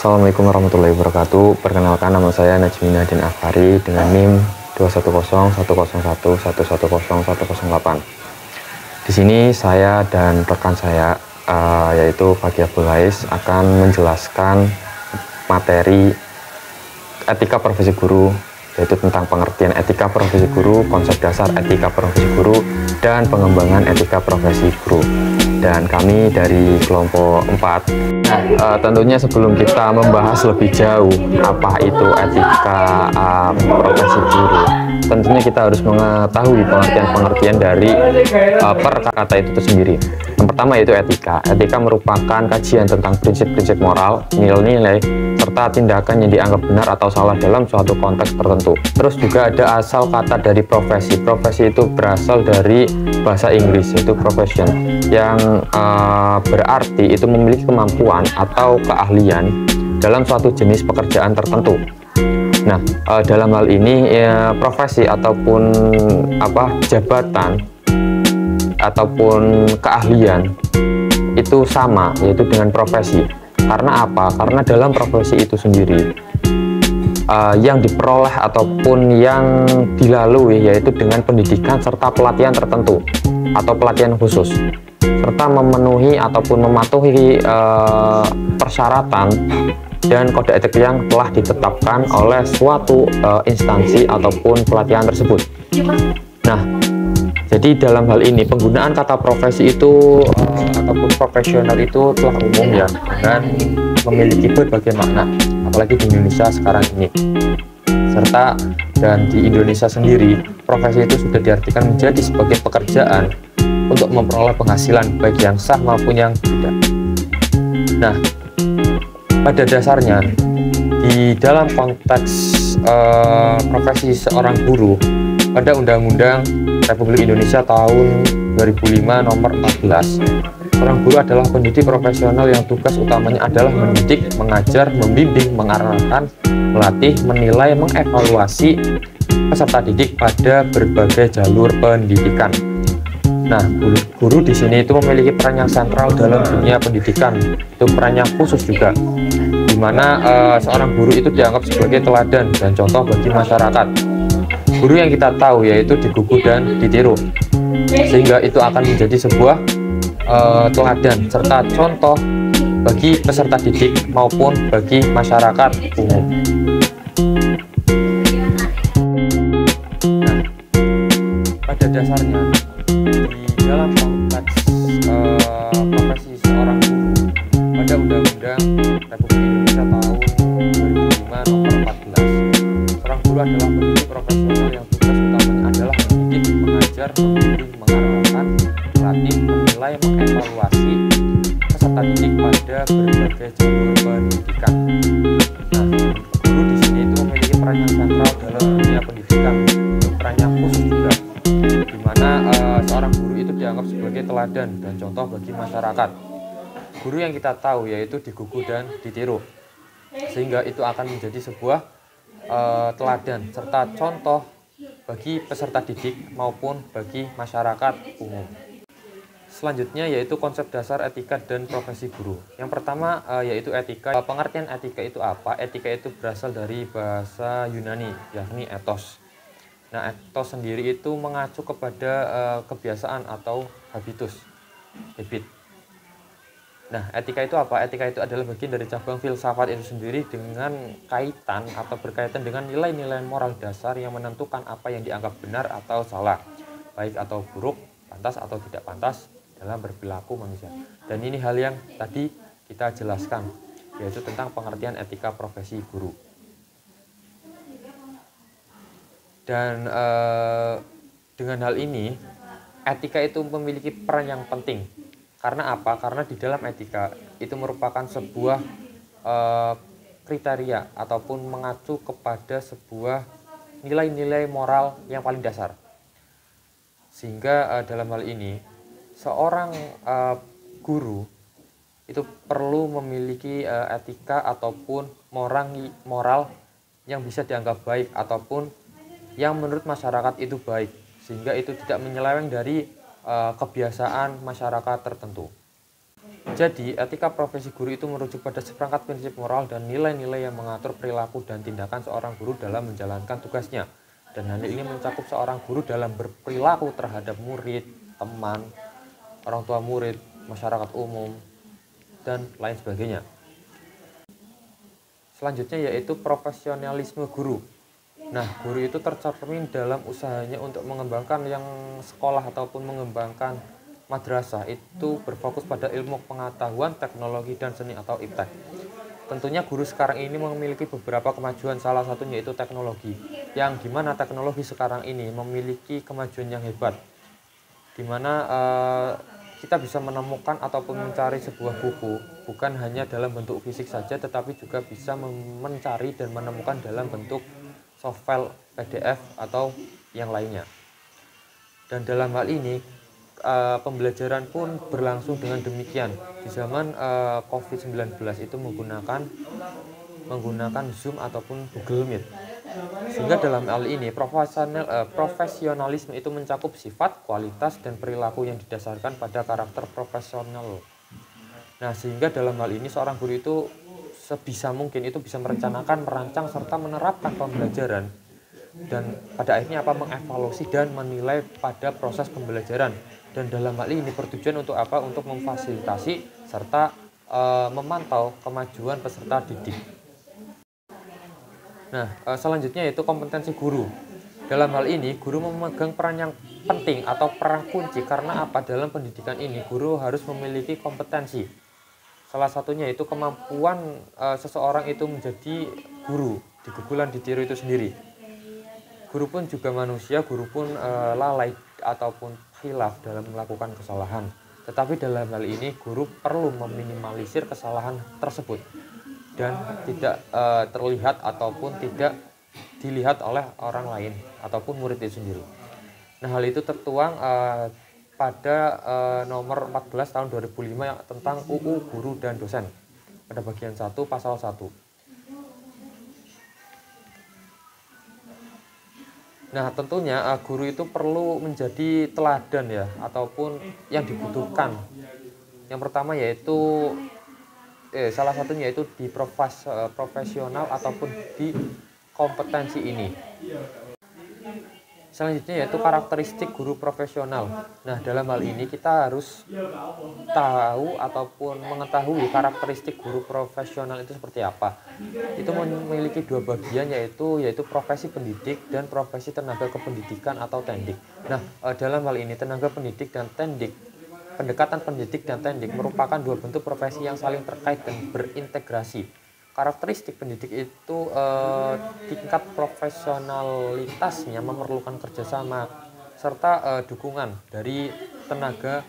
Assalamualaikum warahmatullahi wabarakatuh. Perkenalkan, nama saya Najmi Nadin Afari dengan NIM 2101101110108. Di sini saya dan rekan saya yaitu Fakih Abdul Hais akan menjelaskan materi etika profesi guru, yaitu tentang pengertian etika profesi guru, konsep dasar etika profesi guru, dan pengembangan etika profesi guru. Dan kami dari kelompok 4. Tentunya sebelum kita membahas lebih jauh apa itu etika profesi guru, tentunya kita harus mengetahui pengertian dari per kata itu tersendiri. Yang pertama yaitu etika. Etika merupakan kajian tentang prinsip-prinsip moral, nilai-nilai, serta tindakan yang dianggap benar atau salah dalam suatu konteks tertentu. Terus juga ada asal kata dari profesi. Profesi itu berasal dari bahasa Inggris, yaitu profession, yang berarti itu memiliki kemampuan atau keahlian dalam suatu jenis pekerjaan tertentu. Nah, dalam hal ini profesi ataupun jabatan ataupun keahlian itu sama, yaitu dengan profesi. Karena apa? Karena dalam profesi itu sendiri yang diperoleh ataupun yang dilalui yaitu dengan pendidikan serta pelatihan tertentu atau pelatihan khusus, serta memenuhi ataupun mematuhi persyaratan dan kode etik yang telah ditetapkan oleh suatu instansi ataupun pelatihan tersebut. Nah, jadi dalam hal ini penggunaan kata profesi itu ataupun profesional itu telah umum ya, dan memiliki berbagai makna, apalagi di Indonesia sekarang ini. Serta dan di Indonesia sendiri, profesi itu sudah diartikan menjadi sebagai pekerjaan untuk memperoleh penghasilan baik yang sah maupun yang tidak. Nah, pada dasarnya di dalam konteks profesi seorang guru, pada Undang-Undang Republik Indonesia tahun 2005 nomor 14, seorang guru adalah pendidik profesional yang tugas utamanya adalah mendidik, mengajar, membimbing, mengarahkan, melatih, menilai, mengevaluasi peserta didik pada berbagai jalur pendidikan. Nah, guru di sini itu memiliki peran yang sentral dalam dunia pendidikan, itu peran yang khusus juga, di mana seorang guru itu dianggap sebagai teladan dan contoh bagi masyarakat. Guru yang kita tahu yaitu digugu dan ditiru, sehingga itu akan menjadi sebuah teladan serta contoh bagi peserta didik maupun bagi masyarakat umum. Nah, pada dasarnya di dalam konteks profesi seorang guru, pada Undang-Undang Republik Indonesia tahun 2005 nomor 14, seorang guru adalah pendidik profesional yang tugas utamanya adalah mendidik, mengajar, membimbing, mengarahkan, melatih, menilai, mengevaluasi peserta didik pada berbagai jalur pendidikan. Nah, guru di sini itu memiliki peran yang sentral dalam dunia pendidikan, peran yang khusus juga, di mana seorang guru itu dianggap sebagai teladan dan contoh bagi masyarakat. Guru yang kita tahu yaitu digugu dan ditiru, sehingga itu akan menjadi sebuah teladan serta contoh bagi peserta didik maupun bagi masyarakat umum. Selanjutnya yaitu konsep dasar etika dan profesi guru. Yang pertama yaitu etika. Pengertian etika itu apa? Etika itu berasal dari bahasa Yunani, yakni ethos. Nah, ethos sendiri itu mengacu kepada kebiasaan atau habitus, habit. Nah, etika itu apa? Etika itu adalah bagian dari cabang filsafat itu sendiri dengan kaitan atau berkaitan dengan nilai-nilai moral dasar yang menentukan apa yang dianggap benar atau salah, baik atau buruk, pantas atau tidak pantas dalam berperilaku manusia. Dan ini hal yang tadi kita jelaskan, yaitu tentang pengertian etika profesi guru. Dan dengan hal ini, etika itu memiliki peran yang penting. Karena apa? Karena di dalam etika itu merupakan sebuah kriteria ataupun mengacu kepada sebuah nilai-nilai moral yang paling dasar. Sehingga dalam hal ini seorang guru itu perlu memiliki etika ataupun moral yang bisa dianggap baik ataupun yang menurut masyarakat itu baik, sehingga itu tidak menyeleweng dari kebiasaan masyarakat tertentu. Jadi, etika profesi guru itu merujuk pada seperangkat prinsip moral dan nilai-nilai yang mengatur perilaku dan tindakan seorang guru dalam menjalankan tugasnya. Dan hal ini mencakup seorang guru dalam berperilaku terhadap murid, teman, orang tua murid, masyarakat umum, dan lain sebagainya. Selanjutnya yaitu profesionalisme guru. Nah, guru itu tercermin dalam usahanya untuk mengembangkan yang sekolah ataupun mengembangkan madrasah itu berfokus pada ilmu pengetahuan, teknologi, dan seni atau iptek. Tentunya guru sekarang ini memiliki beberapa kemajuan, salah satunya yaitu teknologi. Yang dimana teknologi sekarang ini memiliki kemajuan yang hebat. Dimana kita bisa menemukan ataupun mencari sebuah buku bukan hanya dalam bentuk fisik saja, tetapi juga bisa mencari dan menemukan dalam bentuk soft file, PDF, atau yang lainnya. Dan dalam hal ini pembelajaran pun berlangsung dengan demikian. Di zaman COVID-19 itu menggunakan Zoom ataupun Google Meet. Sehingga dalam hal ini profesionalisme itu mencakup sifat, kualitas, dan perilaku yang didasarkan pada karakter profesional. Nah, sehingga dalam hal ini seorang guru itu sebisa mungkin itu bisa merencanakan, merancang, serta menerapkan pembelajaran. Dan pada akhirnya mengevaluasi dan menilai pada proses pembelajaran. Dan dalam hal ini bertujuan untuk apa? Untuk memfasilitasi serta memantau kemajuan peserta didik. Nah, selanjutnya yaitu kompetensi guru. Dalam hal ini, guru memegang peran yang penting atau peran kunci karena apa? Dalam pendidikan ini, guru harus memiliki kompetensi. Salah satunya yaitu kemampuan seseorang itu menjadi guru, digugulan ditiru itu sendiri. Guru pun juga manusia, guru pun lalai ataupun khilaf dalam melakukan kesalahan. Tetapi dalam hal ini guru perlu meminimalisir kesalahan tersebut dan tidak terlihat ataupun tidak dilihat oleh orang lain ataupun murid itu sendiri. Nah, hal itu tertuang pada nomor 14 tahun 2005 tentang UU Guru dan Dosen pada bagian 1 pasal 1. Nah, tentunya guru itu perlu menjadi teladan ya, ataupun yang dibutuhkan. Yang pertama yaitu salah satunya yaitu di profesional ataupun di kompetensi ini. Selanjutnya yaitu karakteristik guru profesional. Nah, dalam hal ini kita harus tahu ataupun mengetahui karakteristik guru profesional itu seperti apa. Itu memiliki dua bagian yaitu profesi pendidik dan profesi tenaga kependidikan atau tendik. Nah, dalam hal ini tenaga pendidik dan tendik, pendekatan pendidik dan tendik merupakan dua bentuk profesi yang saling terkait dan berintegrasi. Karakteristik pendidik itu tingkat profesionalitasnya memerlukan kerjasama serta dukungan dari tenaga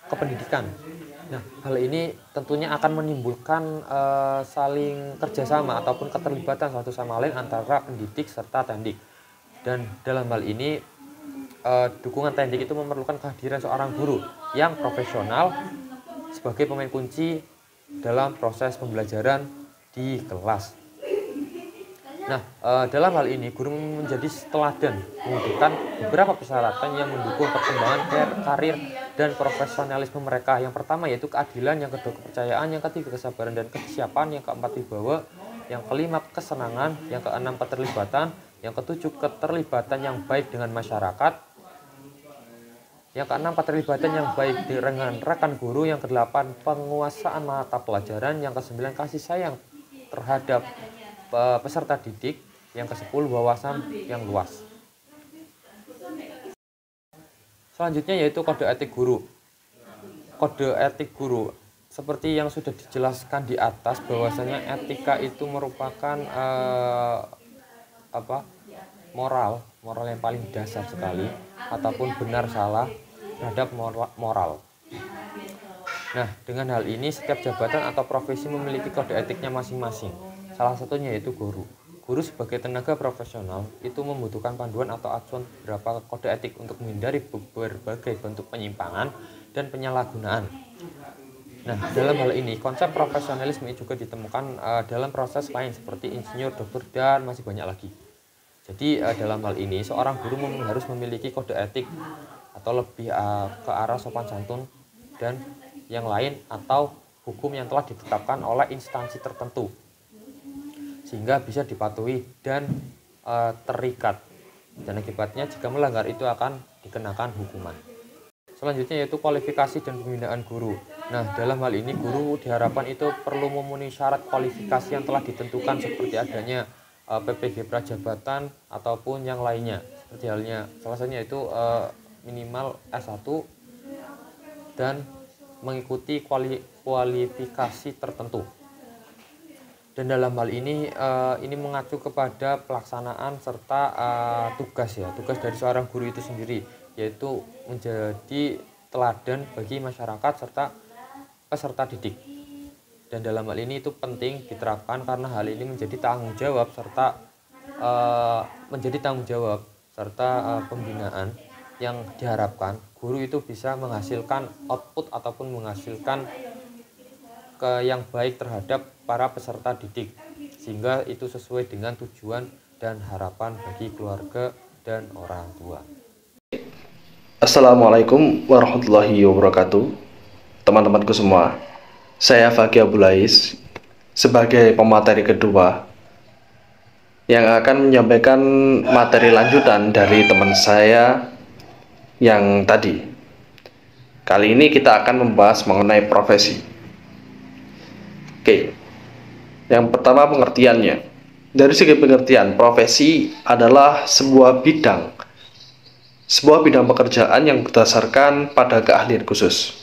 kependidikan. Nah, hal ini tentunya akan menimbulkan saling kerjasama ataupun keterlibatan satu sama lain antara pendidik serta tendik. Dan dalam hal ini dukungan tendik itu memerlukan kehadiran seorang guru yang profesional sebagai pemain kunci dalam proses pembelajaran di kelas. Nah, dalam hal ini guru menjadi teladan, membutuhkan beberapa persyaratan yang mendukung perkembangan karir dan profesionalisme mereka. Yang pertama yaitu keadilan, yang kedua kepercayaan, yang ketiga kesabaran dan kesiapan, yang keempat wibawa, yang kelima kesenangan, yang keenam keterlibatan, yang ketujuh keterlibatan yang baik dengan masyarakat, yang keenam keterlibatan yang baik dengan rekan guru, yang kedelapan penguasaan mata pelajaran, yang kesembilan kasih sayang terhadap peserta didik, yang ke-10 wawasan yang luas. Selanjutnya yaitu kode etik guru. Kode etik guru seperti yang sudah dijelaskan di atas bahwasanya etika itu merupakan moral yang paling dasar sekali ataupun benar salah terhadap moral. Nah, dengan hal ini setiap jabatan atau profesi memiliki kode etiknya masing-masing. Salah satunya yaitu guru. Guru sebagai tenaga profesional itu membutuhkan panduan atau acuan beberapa kode etik untuk menghindari berbagai bentuk penyimpangan dan penyalahgunaan. Nah, dalam hal ini konsep profesionalisme juga ditemukan dalam proses lain seperti insinyur, dokter, dan masih banyak lagi. Jadi dalam hal ini seorang guru harus memiliki kode etik atau lebih ke arah sopan santun dan yang lain atau hukum yang telah ditetapkan oleh instansi tertentu sehingga bisa dipatuhi dan terikat, dan akibatnya jika melanggar itu akan dikenakan hukuman. Selanjutnya yaitu kualifikasi dan pembinaan guru. Nah, dalam hal ini guru diharapkan itu perlu memenuhi syarat kualifikasi yang telah ditentukan seperti adanya PPG prajabatan ataupun yang lainnya. Seperti halnya salah satunya itu minimal S1 dan mengikuti kualifikasi tertentu. Dan dalam hal ini mengacu kepada pelaksanaan serta tugas dari seorang guru itu sendiri, yaitu menjadi teladan bagi masyarakat serta peserta didik. Dan dalam hal ini itu penting diterapkan karena hal ini menjadi tanggung jawab serta pembinaan yang diharapkan guru itu bisa menghasilkan output ataupun menghasilkan yang baik terhadap para peserta didik, sehingga itu sesuai dengan tujuan dan harapan bagi keluarga dan orang tua. Assalamualaikum warahmatullahi wabarakatuh. Teman-temanku semua, saya Fakih Abulais sebagai pemateri kedua yang akan menyampaikan materi lanjutan dari teman saya yang tadi. Kali ini kita akan membahas mengenai profesi. Oke, yang pertama pengertiannya. Dari segi pengertian, profesi adalah sebuah bidang pekerjaan yang berdasarkan pada keahlian khusus.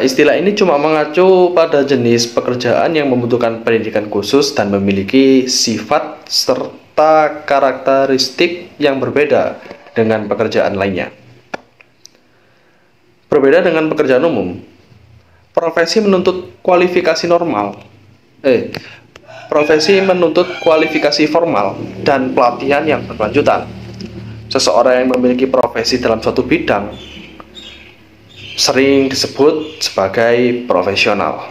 Istilah ini cuma mengacu pada jenis pekerjaan yang membutuhkan pendidikan khusus dan memiliki sifat serta karakteristik yang berbeda dengan pekerjaan lainnya. Berbeda dengan pekerjaan umum, profesi menuntut kualifikasi formal dan pelatihan yang berkelanjutan. Seseorang yang memiliki profesi dalam suatu bidang sering disebut sebagai profesional.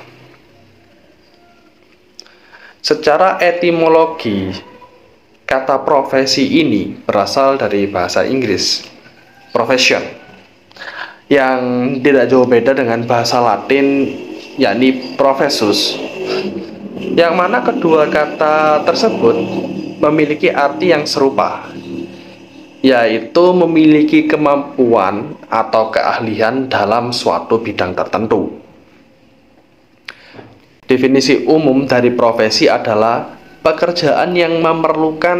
Secara etimologi, kata profesi ini berasal dari bahasa Inggris, profession, yang tidak jauh beda dengan bahasa Latin yakni professus, yang mana kedua kata tersebut memiliki arti yang serupa, yaitu memiliki kemampuan atau keahlian dalam suatu bidang tertentu. Definisi umum dari profesi adalah pekerjaan yang memerlukan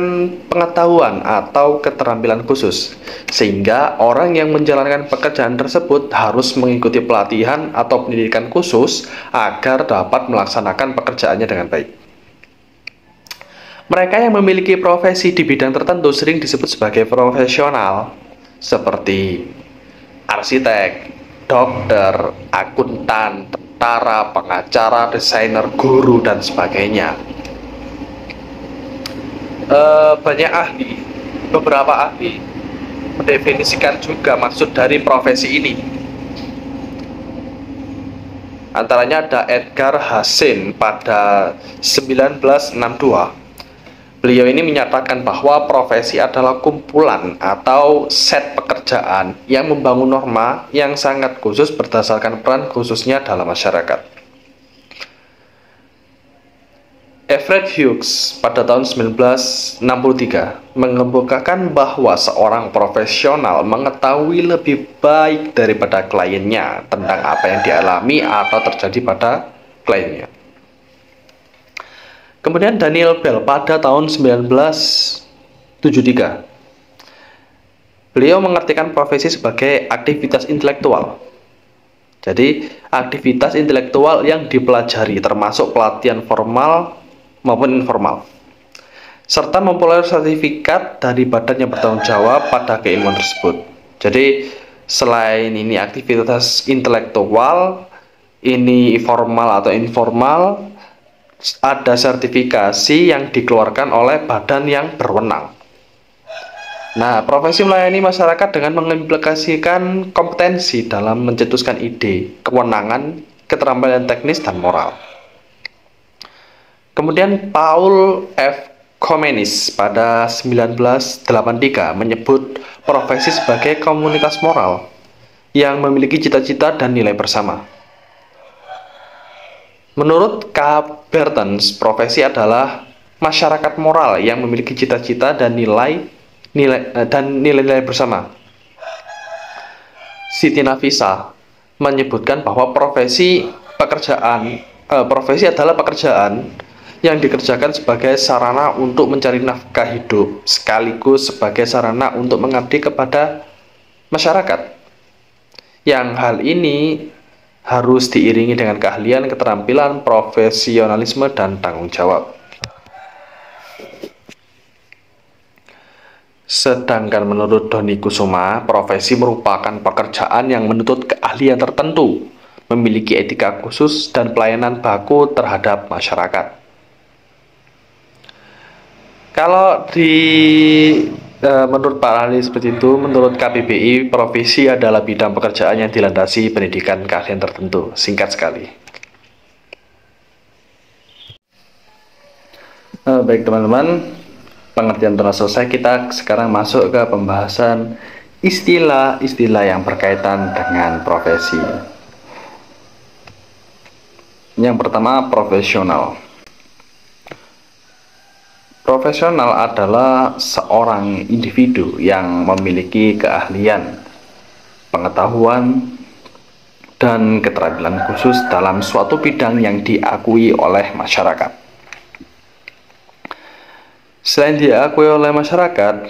pengetahuan atau keterampilan khusus, sehingga orang yang menjalankan pekerjaan tersebut harus mengikuti pelatihan atau pendidikan khusus agar dapat melaksanakan pekerjaannya dengan baik. Mereka yang memiliki profesi di bidang tertentu sering disebut sebagai profesional, seperti arsitek, dokter, akuntan, tentara, pengacara, desainer, guru, dan sebagainya. Beberapa ahli mendefinisikan juga maksud dari profesi ini. Antaranya ada Edgar Hasin pada 1962. Beliau ini menyatakan bahwa profesi adalah kumpulan atau set pekerjaan yang membangun norma yang sangat khusus berdasarkan peran khususnya dalam masyarakat. Alfred Hughes pada tahun 1963 mengemukakan bahwa seorang profesional mengetahui lebih baik daripada kliennya tentang apa yang dialami atau terjadi pada kliennya. Kemudian Daniel Bell pada tahun 1973, beliau mengartikan profesi sebagai aktivitas intelektual. Jadi aktivitas intelektual yang dipelajari termasuk pelatihan formal maupun informal, serta memperoleh sertifikat dari badan yang bertanggung jawab pada keilmuan tersebut. Jadi selain ini aktivitas intelektual, ini formal atau informal, ada sertifikasi yang dikeluarkan oleh badan yang berwenang. Nah, profesi melayani masyarakat dengan mengimplikasikan kompetensi dalam mencetuskan ide, kewenangan, keterampilan teknis, dan moral. Kemudian Paul F. Komenis pada 1983 menyebut profesi sebagai komunitas moral yang memiliki cita-cita dan nilai bersama. Menurut K. Bertens, profesi adalah masyarakat moral yang memiliki cita-cita dan nilai-nilai bersama. Siti Nafisa menyebutkan bahwa profesi adalah pekerjaan yang dikerjakan sebagai sarana untuk mencari nafkah hidup, sekaligus sebagai sarana untuk mengabdi kepada masyarakat. Yang hal ini harus diiringi dengan keahlian, keterampilan, profesionalisme, dan tanggung jawab. Sedangkan menurut Doni Kusuma, profesi merupakan pekerjaan yang menuntut keahlian tertentu, memiliki etika khusus, dan pelayanan baku terhadap masyarakat. Kalau menurut Pak ahli seperti itu, menurut KBBI, profesi adalah bidang pekerjaan yang dilandasi pendidikan keahlian tertentu. Singkat sekali. Baik teman-teman, pengertian telah selesai. Kita sekarang masuk ke pembahasan istilah-istilah yang berkaitan dengan profesi. Yang pertama, profesional. Profesional adalah seorang individu yang memiliki keahlian, pengetahuan, dan keterampilan khusus dalam suatu bidang yang diakui oleh masyarakat. Selain diakui oleh masyarakat,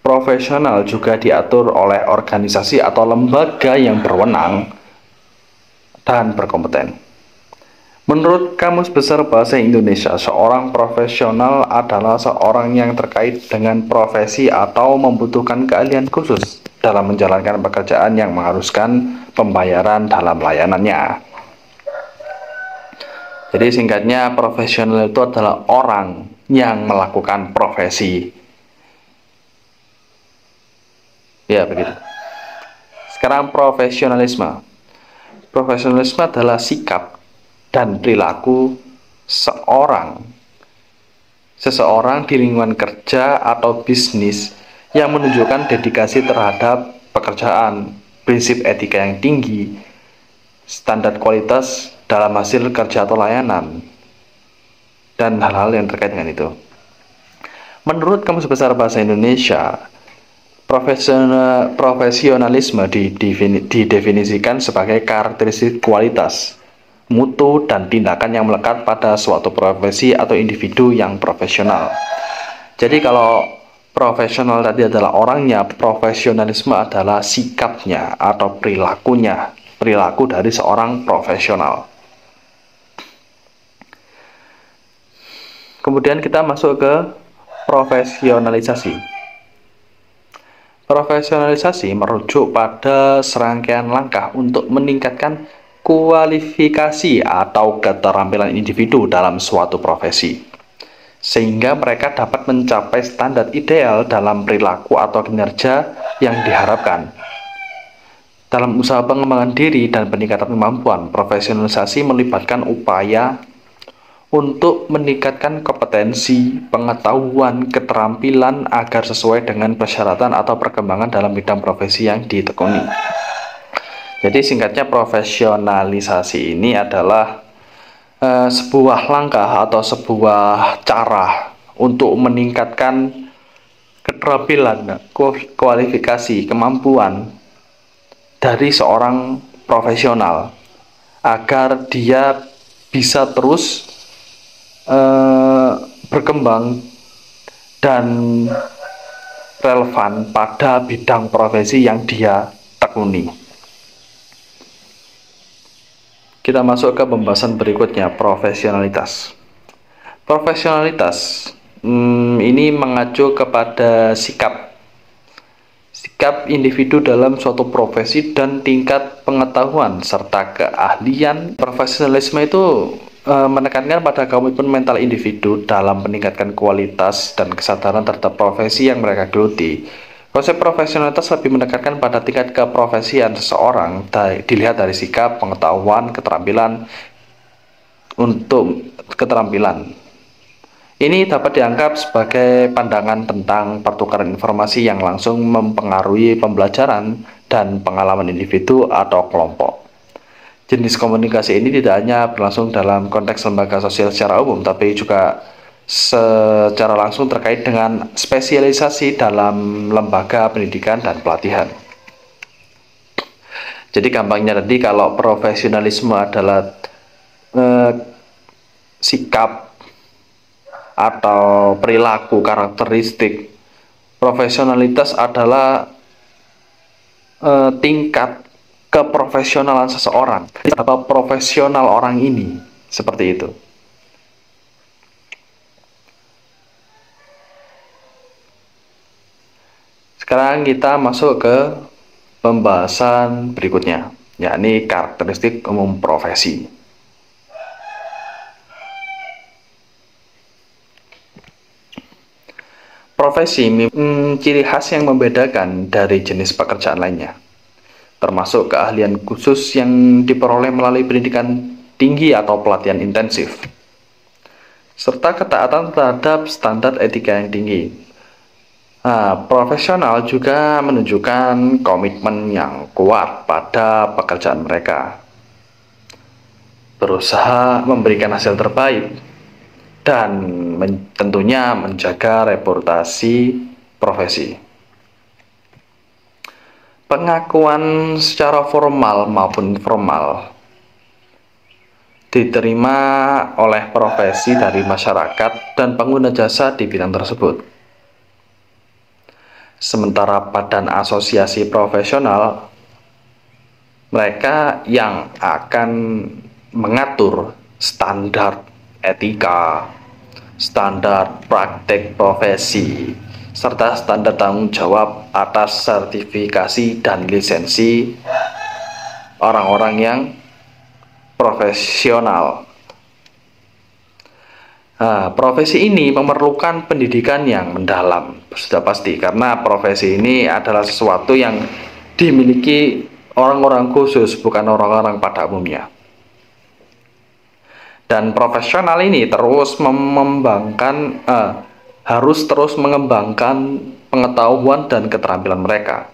profesional juga diatur oleh organisasi atau lembaga yang berwenang dan berkompeten. Menurut Kamus Besar Bahasa Indonesia, seorang profesional adalah seorang yang terkait dengan profesi atau membutuhkan keahlian khusus dalam menjalankan pekerjaan yang mengharuskan pembayaran dalam layanannya. Jadi singkatnya, profesional itu adalah orang yang melakukan profesi. Ya, begitu. Sekarang profesionalisme. Profesionalisme adalah sikap dan perilaku seseorang di lingkungan kerja atau bisnis yang menunjukkan dedikasi terhadap pekerjaan, prinsip etika yang tinggi, standar kualitas dalam hasil kerja atau layanan, dan hal-hal yang terkait dengan itu. Menurut Kamus Besar Bahasa Indonesia, profesionalisme didefinisikan sebagai karakteristik kualitas, mutu, dan tindakan yang melekat pada suatu profesi atau individu yang profesional. Jadi kalau profesional tadi adalah orangnya, profesionalisme adalah sikapnya atau perilaku dari seorang profesional. Kemudian kita masuk ke profesionalisasi. Profesionalisasi merujuk pada serangkaian langkah untuk meningkatkan kualifikasi atau keterampilan individu dalam suatu profesi, sehingga mereka dapat mencapai standar ideal dalam perilaku atau kinerja yang diharapkan. Dalam usaha pengembangan diri dan peningkatan kemampuan, profesionalisasi melibatkan upaya untuk meningkatkan kompetensi, pengetahuan, keterampilan agar sesuai dengan persyaratan atau perkembangan dalam bidang profesi yang ditekuni. Jadi singkatnya, profesionalisasi ini adalah sebuah langkah atau sebuah cara untuk meningkatkan keterampilan, kualifikasi, kemampuan dari seorang profesional agar dia bisa terus berkembang dan relevan pada bidang profesi yang dia tekuni. Kita masuk ke pembahasan berikutnya, profesionalitas. Profesionalitas ini mengacu kepada sikap individu dalam suatu profesi dan tingkat pengetahuan serta keahlian. Profesionalisme itu menekankan pada komitmen mental individu dalam meningkatkan kualitas dan kesadaran terhadap profesi yang mereka geluti. Konsep profesionalitas lebih menekankan pada tingkat keprofesian seseorang dilihat dari sikap, pengetahuan, keterampilan. Ini dapat dianggap sebagai pandangan tentang pertukaran informasi yang langsung mempengaruhi pembelajaran dan pengalaman individu atau kelompok. Jenis komunikasi ini tidak hanya berlangsung dalam konteks lembaga sosial secara umum, tapi juga secara langsung terkait dengan spesialisasi dalam lembaga pendidikan dan pelatihan. Jadi gampangnya tadi, kalau profesionalisme adalah sikap atau perilaku karakteristik, profesionalitas adalah tingkat keprofesionalan seseorang, apa profesional orang ini, seperti itu. Sekarang kita masuk ke pembahasan berikutnya, yakni karakteristik umum profesi. Profesi ciri khas yang membedakan dari jenis pekerjaan lainnya, termasuk keahlian khusus yang diperoleh melalui pendidikan tinggi atau pelatihan intensif, serta ketaatan terhadap standar etika yang tinggi. Profesional juga menunjukkan komitmen yang kuat pada pekerjaan mereka, berusaha memberikan hasil terbaik, dan tentunya menjaga reputasi profesi. Pengakuan secara formal maupun informal diterima oleh profesi dari masyarakat dan pengguna jasa di bidang tersebut. Sementara badan asosiasi profesional, mereka yang akan mengatur standar etika, standar praktek profesi, serta standar tanggung jawab atas sertifikasi dan lisensi orang-orang yang profesional. Profesi ini memerlukan pendidikan yang mendalam, sudah pasti, karena profesi ini adalah sesuatu yang dimiliki orang-orang khusus, bukan orang-orang pada umumnya. Dan profesional ini harus terus mengembangkan pengetahuan dan keterampilan mereka.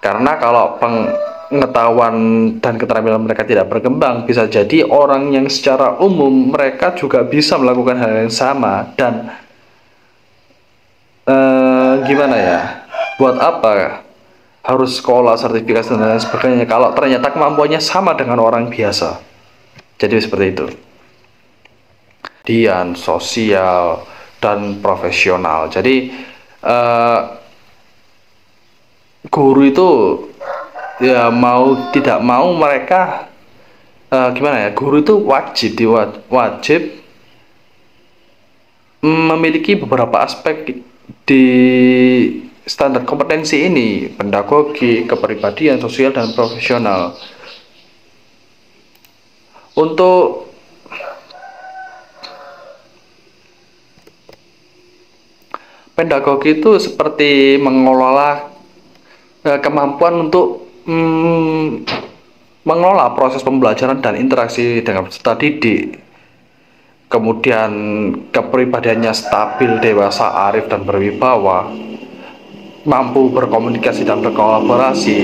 Karena kalau pengetahuan dan keterampilan mereka tidak berkembang, bisa jadi orang yang secara umum mereka juga bisa melakukan hal yang sama. Dan gimana ya, buat apa harus sekolah, sertifikasi, dan lain sebagainya kalau ternyata kemampuannya sama dengan orang biasa. Jadi seperti itu. Sosial dan profesional. Jadi guru itu ya mau tidak mau mereka guru itu wajib memiliki beberapa aspek di standar kompetensi ini: pedagogi, kepribadian, sosial, dan profesional. Untuk pedagogi itu seperti mengelola kemampuan untuk mengelola proses pembelajaran dan interaksi dengan peserta didik. Kemudian kepribadiannya stabil, dewasa, arif, dan berwibawa, mampu berkomunikasi dan berkolaborasi,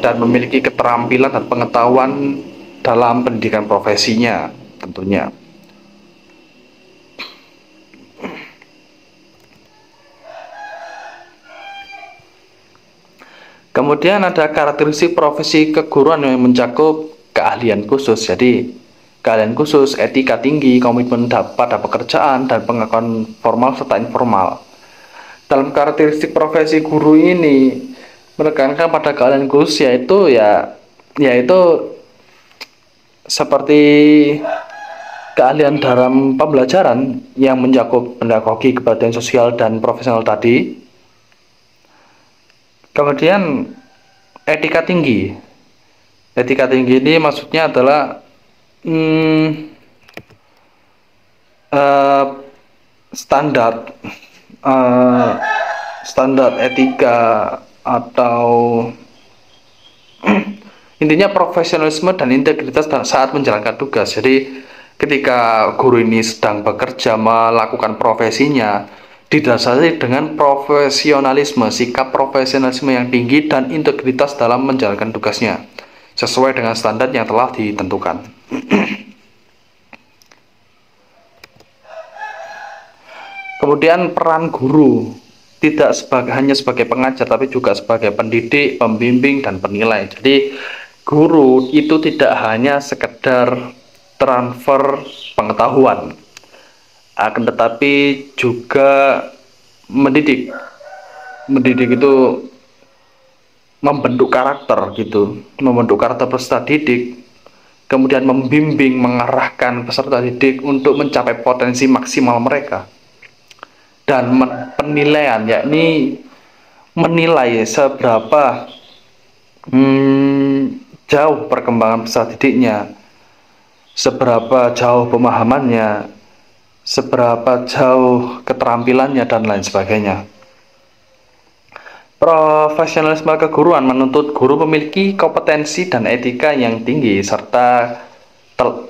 dan memiliki keterampilan dan pengetahuan dalam pendidikan profesinya tentunya. Kemudian ada karakteristik profesi keguruan yang mencakup keahlian khusus. Jadi keahlian khusus, etika tinggi, komitmen pada pekerjaan, dan pengakuan formal serta informal. Dalam karakteristik profesi guru ini menekankan pada keahlian khusus, yaitu seperti keahlian dalam pembelajaran yang mencakup pedagogi, kepribadian sosial, dan profesional tadi. Kemudian etika tinggi. Etika tinggi ini maksudnya adalah standar etika atau intinya profesionalisme dan integritas saat menjalankan tugas. Jadi ketika guru ini sedang bekerja melakukan profesinya, didasari dengan profesionalisme, sikap profesionalisme yang tinggi, dan integritas dalam menjalankan tugasnya. sesuai dengan standar yang telah ditentukan. Kemudian peran guru tidak hanya sebagai pengajar, tapi juga sebagai pendidik, pembimbing, dan penilai. Jadi guru itu tidak hanya sekedar transfer pengetahuan, akan tetapi juga mendidik. Mendidik itu membentuk karakter gitu, membentuk karakter peserta didik, kemudian membimbing, mengarahkan peserta didik untuk mencapai potensi maksimal mereka. Dan penilaian, yakni menilai seberapa jauh perkembangan peserta didiknya, seberapa jauh pemahamannya, seberapa jauh keterampilannya, dan lain sebagainya. Profesionalisme keguruan menuntut guru memiliki kompetensi dan etika yang tinggi serta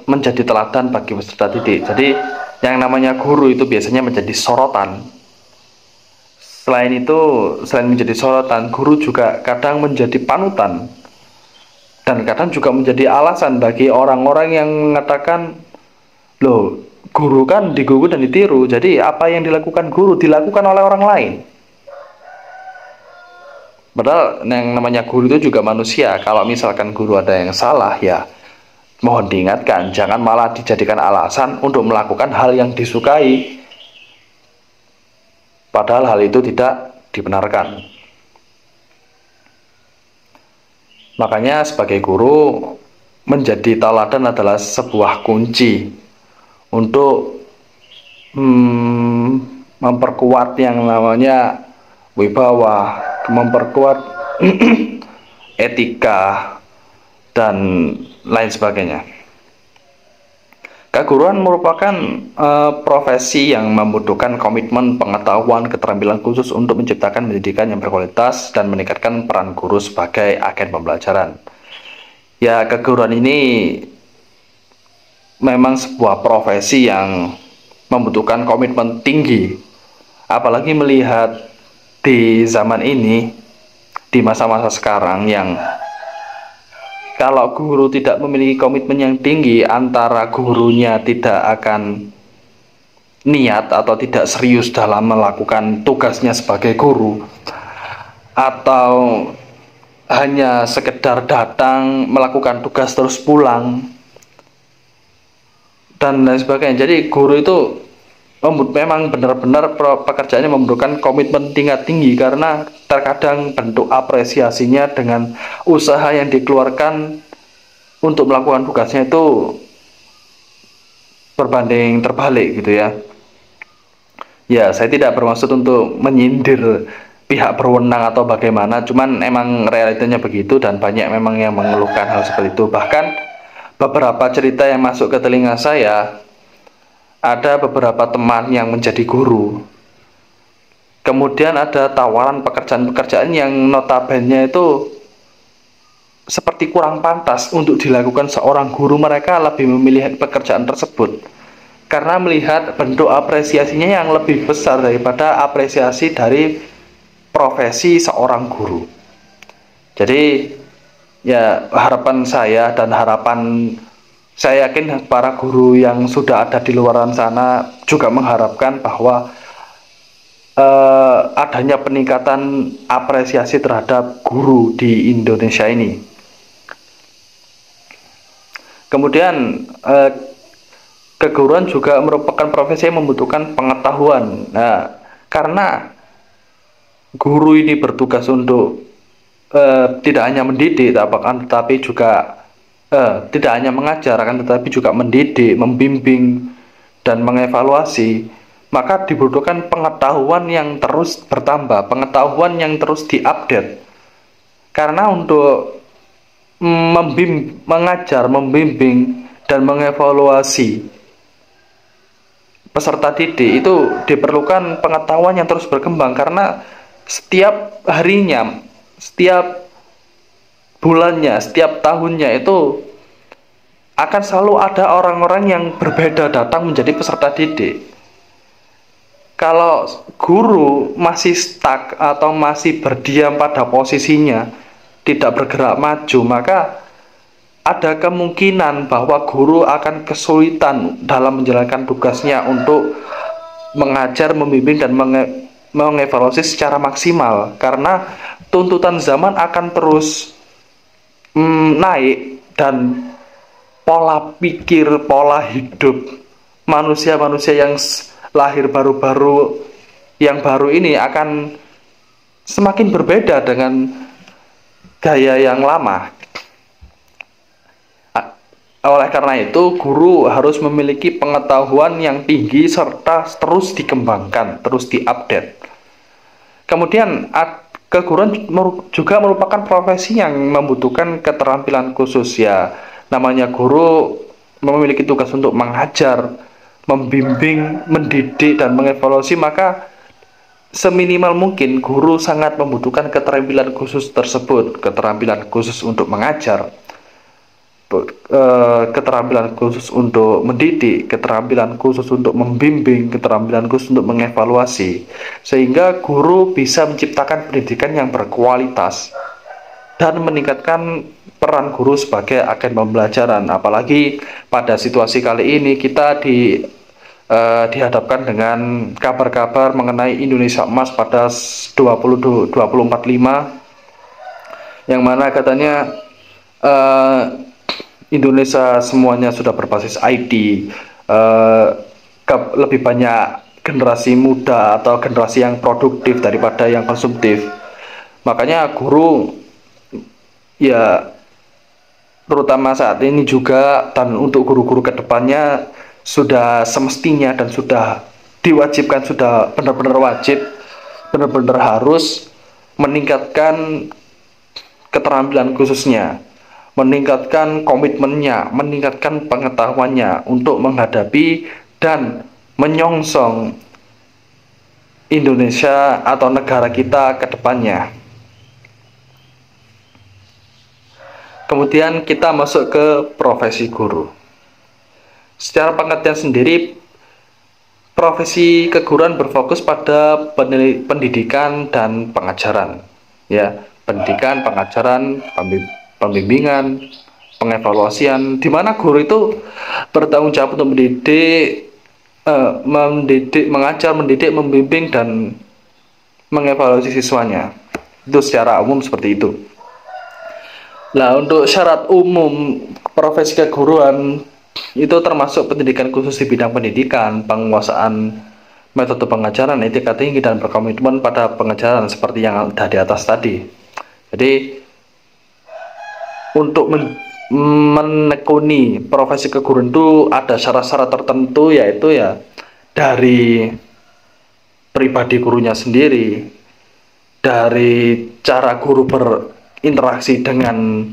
menjadi teladan bagi peserta didik. Jadi yang namanya guru itu biasanya menjadi sorotan. Selain itu, selain menjadi sorotan, guru juga kadang menjadi panutan dan kadang juga menjadi alasan bagi orang-orang yang mengatakan, loh, guru kan digugu dan ditiru, jadi apa yang dilakukan guru dilakukan oleh orang lain. Padahal yang namanya guru itu juga manusia. Kalau misalkan guru ada yang salah, ya mohon diingatkan, jangan malah dijadikan alasan untuk melakukan hal yang disukai, padahal hal itu tidak dibenarkan. Makanya sebagai guru, menjadi teladan adalah sebuah kunci untuk memperkuat yang namanya wibawa, memperkuat etika, dan lain sebagainya. Keguruan merupakan profesi yang membutuhkan komitmen, pengetahuan, keterampilan khusus untuk menciptakan pendidikan yang berkualitas dan meningkatkan peran guru sebagai agen pembelajaran. Ya, keguruan ini memang sebuah profesi yang membutuhkan komitmen tinggi, apalagi melihat di zaman ini, di masa-masa sekarang yang kalau guru tidak memiliki komitmen yang tinggi, antara gurunya tidak akan niat atau tidak serius dalam melakukan tugasnya sebagai guru, atau hanya sekedar datang melakukan tugas terus pulang dan lain sebagainya. Jadi guru itu memang benar-benar pekerjaannya membutuhkan komitmen tingkat tinggi, karena terkadang bentuk apresiasinya dengan usaha yang dikeluarkan untuk melakukan tugasnya itu berbanding terbalik gitu ya. Ya, saya tidak bermaksud untuk menyindir pihak berwenang atau bagaimana, cuman emang realitanya begitu dan banyak memang yang mengeluhkan hal seperti itu. Bahkan beberapa cerita yang masuk ke telinga saya, ada beberapa teman yang menjadi guru, kemudian ada tawaran pekerjaan-pekerjaan yang notabene itu seperti kurang pantas untuk dilakukan seorang guru. Mereka lebih memilih pekerjaan tersebut karena melihat bentuk apresiasinya yang lebih besar daripada apresiasi dari profesi seorang guru. Jadi ya, harapan saya dan harapan saya yakin para guru yang sudah ada di luar sana juga mengharapkan bahwa adanya peningkatan apresiasi terhadap guru di Indonesia ini. Kemudian keguruan juga merupakan profesi yang membutuhkan pengetahuan. Nah, karena guru ini bertugas untuk tidak hanya mendidik, tetapi juga tidak hanya mengajar, akan tetapi juga mendidik, membimbing, dan mengevaluasi, maka dibutuhkan pengetahuan yang terus bertambah, pengetahuan yang terus diupdate. Karena untuk mengajar, membimbing, dan mengevaluasi peserta didik itu diperlukan pengetahuan yang terus berkembang, karena setiap harinya, setiap bulannya, setiap tahunnya itu akan selalu ada orang-orang yang berbeda datang menjadi peserta didik. Kalau guru masih stuck atau masih berdiam pada posisinya, tidak bergerak maju, maka ada kemungkinan bahwa guru akan kesulitan dalam menjalankan tugasnya untuk mengajar, membimbing, dan mengevaluasi secara maksimal, karena tuntutan zaman akan terus naik, dan pola pikir, pola hidup manusia-manusia yang lahir baru-baru yang baru ini akan semakin berbeda dengan gaya yang lama. Oleh karena itu, guru harus memiliki pengetahuan yang tinggi serta terus dikembangkan, terus diupdate. Kemudian, keguruan juga merupakan profesi yang membutuhkan keterampilan khusus, ya. Namanya guru memiliki tugas untuk mengajar, membimbing, mendidik, dan mengevaluasi, maka seminimal mungkin guru sangat membutuhkan keterampilan khusus tersebut, keterampilan khusus untuk mengajar, keterampilan khusus untuk mendidik, keterampilan khusus untuk membimbing, keterampilan khusus untuk mengevaluasi, sehingga guru bisa menciptakan pendidikan yang berkualitas dan meningkatkan peran guru sebagai agen pembelajaran. Apalagi pada situasi kali ini kita dihadapkan dengan kabar-kabar mengenai Indonesia Emas pada 2045, yang mana katanya Indonesia semuanya sudah berbasis IT, lebih banyak generasi muda atau generasi yang produktif daripada yang konsumtif. Makanya guru, ya, terutama saat ini juga dan untuk guru-guru kedepannya, sudah semestinya dan sudah diwajibkan, sudah benar-benar wajib, benar-benar harus meningkatkan keterampilan khususnya, meningkatkan komitmennya, meningkatkan pengetahuannya untuk menghadapi dan menyongsong Indonesia atau negara kita ke depannya. Kemudian kita masuk ke profesi guru. Secara pengertian sendiri, profesi keguruan berfokus pada pendidikan dan pengajaran, ya, pendidikan, pengajaran, pembimbingan, pengevaluasian, di mana guru itu bertanggung jawab untuk mendidik, mengajar, mendidik, membimbing, dan mengevaluasi siswanya. Itu secara umum seperti itu. Nah, untuk syarat umum profesi keguruan itu termasuk pendidikan khusus di bidang pendidikan, penguasaan metode pengajaran, etika tinggi, dan berkomitmen pada pengajaran seperti yang ada di atas tadi. Jadi untuk menekuni profesi keguruan itu ada syarat-syarat tertentu, yaitu ya dari pribadi gurunya sendiri, dari cara guru berinteraksi dengan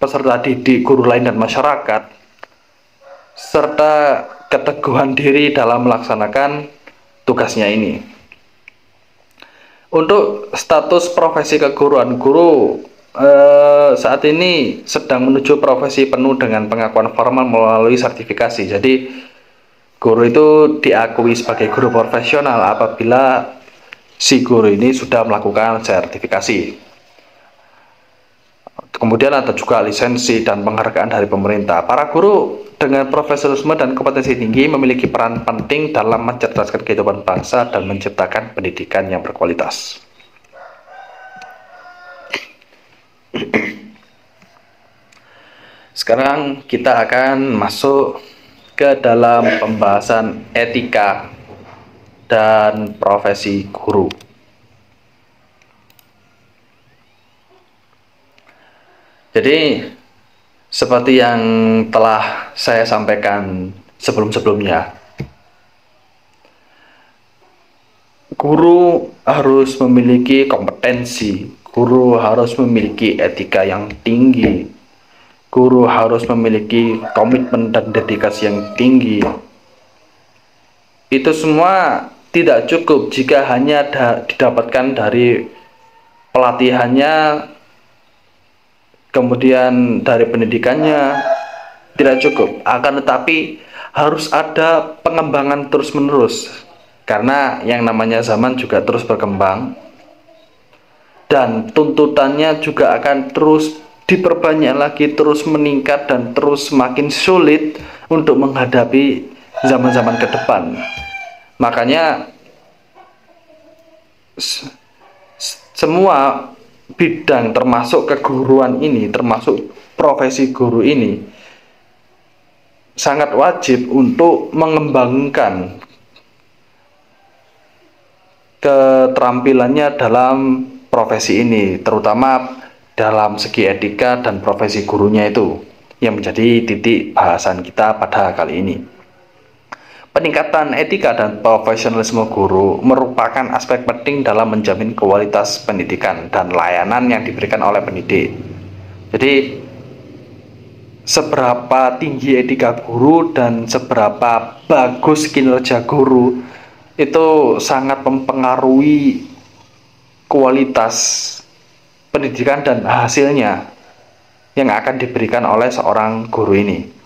peserta didik, guru lain, dan masyarakat, serta keteguhan diri dalam melaksanakan tugasnya ini. Untuk status profesi keguruan, guru saat ini sedang menuju profesi penuh dengan pengakuan formal melalui sertifikasi. Jadi guru itu diakui sebagai guru profesional apabila si guru ini sudah melakukan sertifikasi. Kemudian ada juga lisensi dan penghargaan dari pemerintah. Para guru dengan profesionalisme dan kompetensi tinggi memiliki peran penting dalam mencerdaskan kehidupan bangsa dan menciptakan pendidikan yang berkualitas. Sekarang kita akan masuk ke dalam pembahasan etika dan profesi guru. Jadi, seperti yang telah saya sampaikan sebelum-sebelumnya, guru harus memiliki kompetensi, guru harus memiliki etika yang tinggi, guru harus memiliki komitmen dan dedikasi yang tinggi. Itu semua tidak cukup jika hanya didapatkan dari pelatihannya, kemudian dari pendidikannya, tidak cukup. Akan tetapi harus ada pengembangan terus-menerus, karena yang namanya zaman juga terus berkembang dan tuntutannya juga akan terus diperbanyak lagi, terus meningkat dan terus semakin sulit untuk menghadapi zaman-zaman ke depan. Makanya semua bidang termasuk keguruan ini, termasuk profesi guru ini sangat wajib untuk mengembangkan keterampilannya dalam profesi ini, terutama dalam segi etika dan profesi gurunya itu, yang menjadi titik bahasan kita pada kali ini. Peningkatan etika dan profesionalisme guru merupakan aspek penting dalam menjamin kualitas pendidikan dan layanan yang diberikan oleh pendidik. Jadi, seberapa tinggi etika guru dan seberapa bagus kinerja guru itu sangat mempengaruhi kualitas pendidikan dan hasilnya yang akan diberikan oleh seorang guru ini.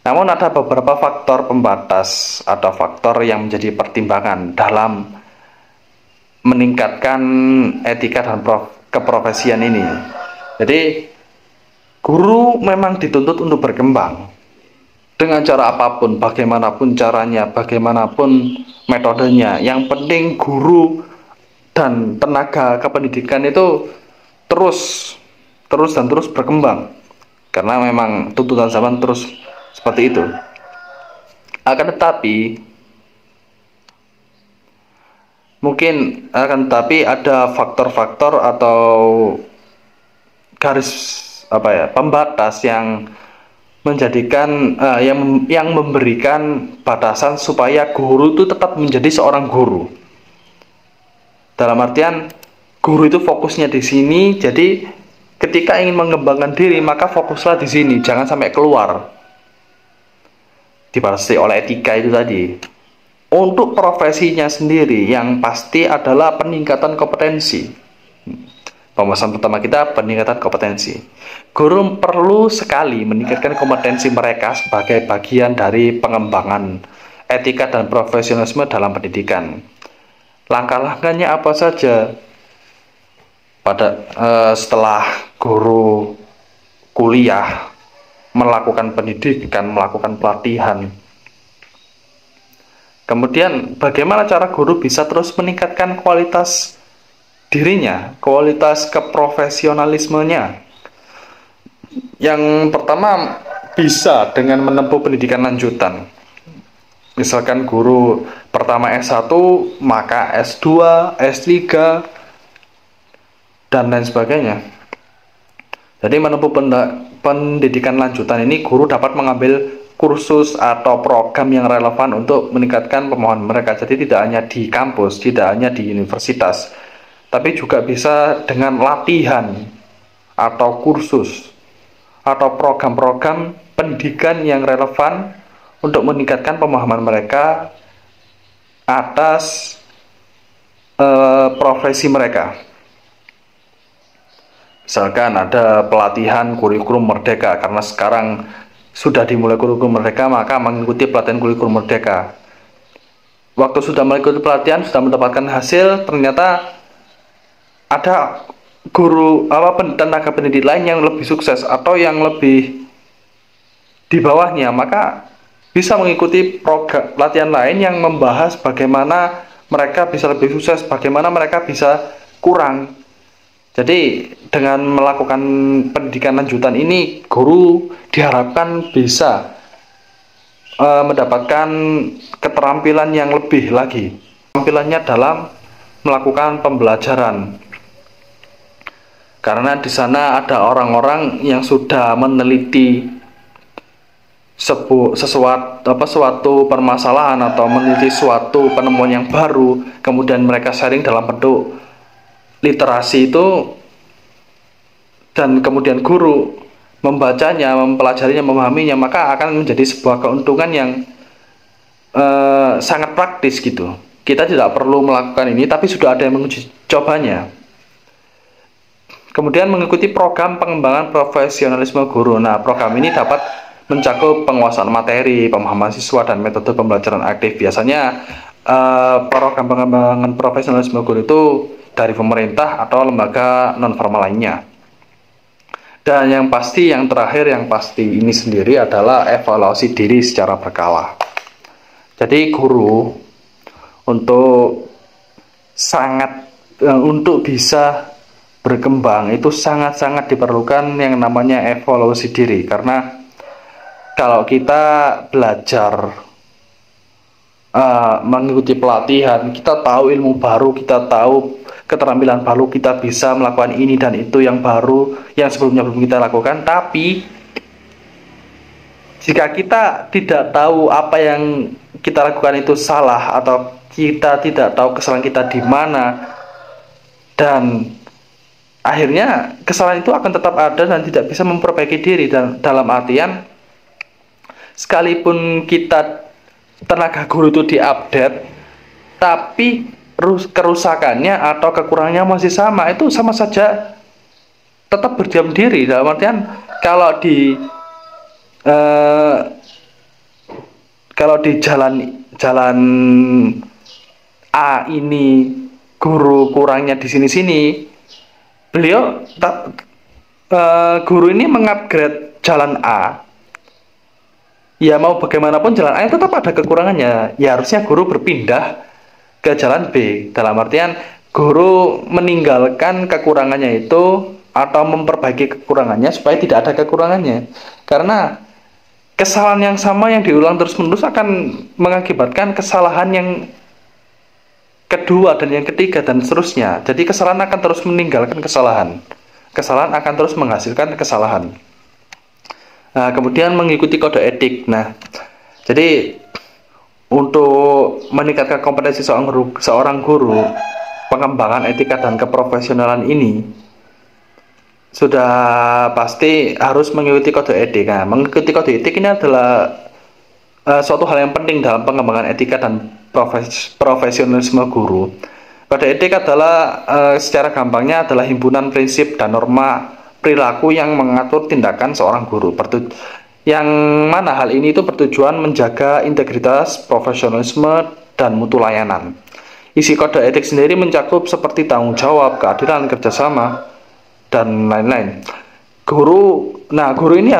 Namun ada beberapa faktor pembatas atau faktor yang menjadi pertimbangan dalam meningkatkan etika dan keprofesian ini. Jadi guru memang dituntut untuk berkembang dengan cara apapun, bagaimanapun caranya, bagaimanapun metodenya. Yang penting guru dan tenaga kependidikan itu terus berkembang, karena memang tuntutan zaman terus seperti itu. Akan tetapi ada faktor-faktor atau garis pembatas yang menjadikan yang memberikan batasan supaya guru itu tetap menjadi seorang guru. Dalam artian guru itu fokusnya di sini, jadi ketika ingin mengembangkan diri maka fokuslah di sini, jangan sampai keluar. Dibatasi oleh etika itu tadi. Untuk profesinya sendiri yang pasti adalah peningkatan kompetensi. Pembahasan pertama kita peningkatan kompetensi. Guru perlu sekali meningkatkan kompetensi mereka sebagai bagian dari pengembangan etika dan profesionalisme dalam pendidikan. Langkah-langkahnya apa saja? Setelah guru kuliah, melakukan pendidikan, melakukan pelatihan. Kemudian bagaimana cara guru bisa terus meningkatkan kualitas dirinya, kualitas keprofesionalismenya? Yang pertama, bisa dengan menempuh pendidikan lanjutan. Misalkan guru pertama S1, maka S2, S3, dan lain sebagainya. Jadi menempuh pendidikan lanjutan ini, guru dapat mengambil kursus atau program yang relevan untuk meningkatkan pemahaman mereka. Jadi tidak hanya di kampus, tidak hanya di universitas, tapi juga bisa dengan latihan atau kursus atau program-program pendidikan yang relevan untuk meningkatkan pemahaman mereka atas profesi mereka. Misalkan ada pelatihan kurikulum merdeka, karena sekarang sudah dimulai kurikulum merdeka, maka mengikuti pelatihan kurikulum merdeka. Waktu sudah mengikuti pelatihan, sudah mendapatkan hasil, ternyata ada guru tenaga pendidik lain yang lebih sukses atau yang lebih di bawahnya, maka bisa mengikuti program pelatihan lain yang membahas bagaimana mereka bisa lebih sukses, bagaimana mereka bisa kurang. Jadi dengan melakukan pendidikan lanjutan ini, guru diharapkan bisa mendapatkan keterampilan yang lebih lagi. Keterampilannya dalam melakukan pembelajaran. Karena di sana ada orang-orang yang sudah meneliti suatu permasalahan atau meneliti suatu penemuan yang baru, kemudian mereka sharing dalam bentuk literasi itu, dan kemudian guru membacanya, mempelajarinya, memahaminya, maka akan menjadi sebuah keuntungan yang sangat praktis gitu. Kita tidak perlu melakukan ini, tapi sudah ada yang menguji cobanya. Kemudian mengikuti program pengembangan profesionalisme guru. Nah, program ini dapat mencakup penguasaan materi, pemahaman siswa, dan metode pembelajaran aktif. Biasanya program pengembangan profesionalisme guru itu dari pemerintah atau lembaga non-formal lainnya. Dan yang pasti, yang terakhir, yang pasti ini sendiri adalah evaluasi diri secara berkala. Jadi guru untuk bisa berkembang itu sangat-sangat diperlukan yang namanya evaluasi diri. Karena kalau kita belajar mengikuti pelatihan, kita tahu ilmu baru, kita tahu keterampilan baru, kita bisa melakukan ini dan itu yang baru yang sebelumnya belum kita lakukan. Tapi jika kita tidak tahu apa yang kita lakukan itu salah, atau kita tidak tahu kesalahan kita di mana, dan akhirnya kesalahan itu akan tetap ada dan tidak bisa memperbaiki diri. Dan dalam artian, sekalipun kita tenaga guru itu diupdate, tapi kerusakannya atau kekurangannya masih sama, itu sama saja tetap berdiam diri. Dalam artian, kalau di jalan A ini guru kurangnya di sini-sini, guru ini mengupgrade jalan A. Ya mau bagaimanapun jalan A tetap ada kekurangannya. Ya harusnya guru berpindah ke jalan B. Dalam artian guru meninggalkan kekurangannya itu atau memperbaiki kekurangannya supaya tidak ada kekurangannya. Karena kesalahan yang sama yang diulang terus-menerus akan mengakibatkan kesalahan yang kedua dan yang ketiga dan seterusnya. Jadi kesalahan akan terus meninggalkan kesalahan. Kesalahan akan terus menghasilkan kesalahan. Nah, kemudian mengikuti kode etik. Nah, jadi untuk meningkatkan kompetensi seorang guru, pengembangan etika dan keprofesionalan ini sudah pasti harus mengikuti kode etik. Nah, mengikuti kode etik ini adalah suatu hal yang penting dalam pengembangan etika dan profesionalisme guru. Kode etik adalah secara gampangnya adalah himpunan prinsip dan norma perilaku yang mengatur tindakan seorang guru, yang mana hal ini itu bertujuan menjaga integritas, profesionalisme, dan mutu layanan. Isi kode etik sendiri mencakup seperti tanggung jawab, keadilan, kerjasama, dan lain-lain. Guru ini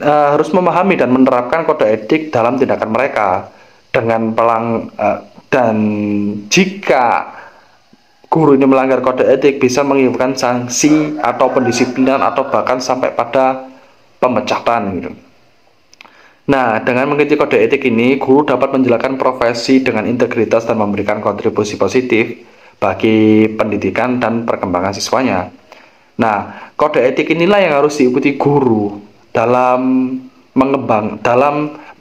harus memahami dan menerapkan kode etik dalam tindakan mereka dan jika guru ini melanggar kode etik bisa mengakibatkan sanksi atau pendisiplinan atau bahkan sampai pada pemecatan gitu. Nah, dengan mengikuti kode etik ini, guru dapat menjalankan profesi dengan integritas dan memberikan kontribusi positif bagi pendidikan dan perkembangan siswanya. Nah, kode etik inilah yang harus diikuti guru dalam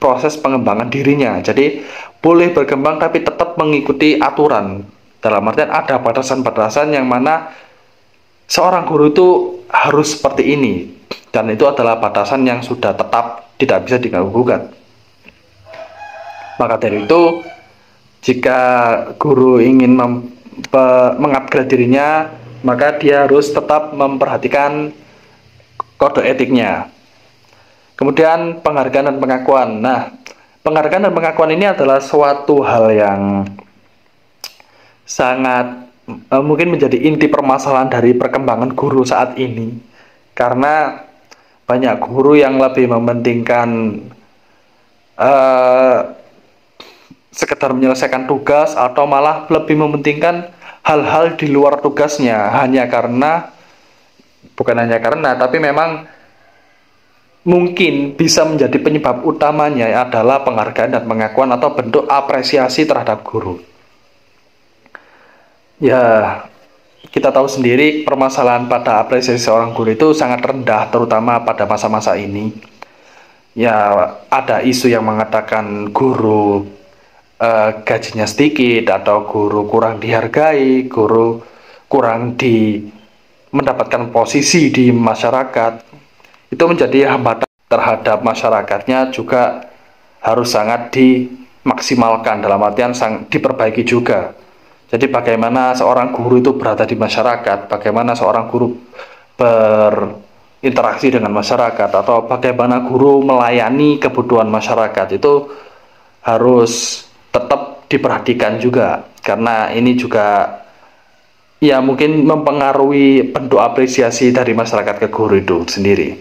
proses pengembangan dirinya. Jadi, boleh berkembang tapi tetap mengikuti aturan. Dalam artian ada batasan-batasan yang mana seorang guru itu harus seperti ini, dan itu adalah batasan yang sudah tetap tidak bisa diganggu-gugat. Maka dari itu, jika guru ingin mengupgrade dirinya, maka dia harus tetap memperhatikan kode etiknya. Kemudian penghargaan dan pengakuan. Nah, penghargaan dan pengakuan ini adalah suatu hal yang sangat mungkin menjadi inti permasalahan dari perkembangan guru saat ini, karena banyak guru yang lebih mementingkan sekedar menyelesaikan tugas atau malah lebih mementingkan hal-hal di luar tugasnya bukan hanya karena tapi memang mungkin bisa menjadi penyebab utamanya adalah penghargaan dan pengakuan atau bentuk apresiasi terhadap guru. Ya, kita tahu sendiri permasalahan pada apresiasi seorang guru itu sangat rendah, terutama pada masa-masa ini. Ya, ada isu yang mengatakan guru gajinya sedikit, atau guru kurang dihargai, guru kurang mendapatkan posisi di masyarakat. Itu menjadi hambatan terhadap masyarakatnya, juga harus sangat dimaksimalkan, dalam artian diperbaiki juga. Jadi bagaimana seorang guru itu berada di masyarakat, bagaimana seorang guru berinteraksi dengan masyarakat, atau bagaimana guru melayani kebutuhan masyarakat, itu harus tetap diperhatikan juga. Karena ini juga ya mungkin mempengaruhi bentuk apresiasi dari masyarakat ke guru itu sendiri.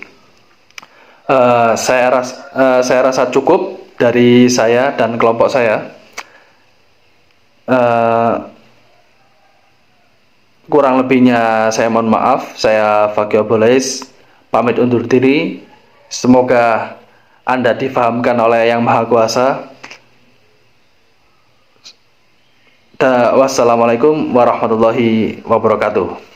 Saya rasa cukup dari saya dan kelompok saya. Kurang lebihnya saya mohon maaf. Saya Fakih Abolais pamit undur diri. Semoga Anda difahamkan oleh Yang Maha Kuasa. Wassalamualaikum warahmatullahi wabarakatuh.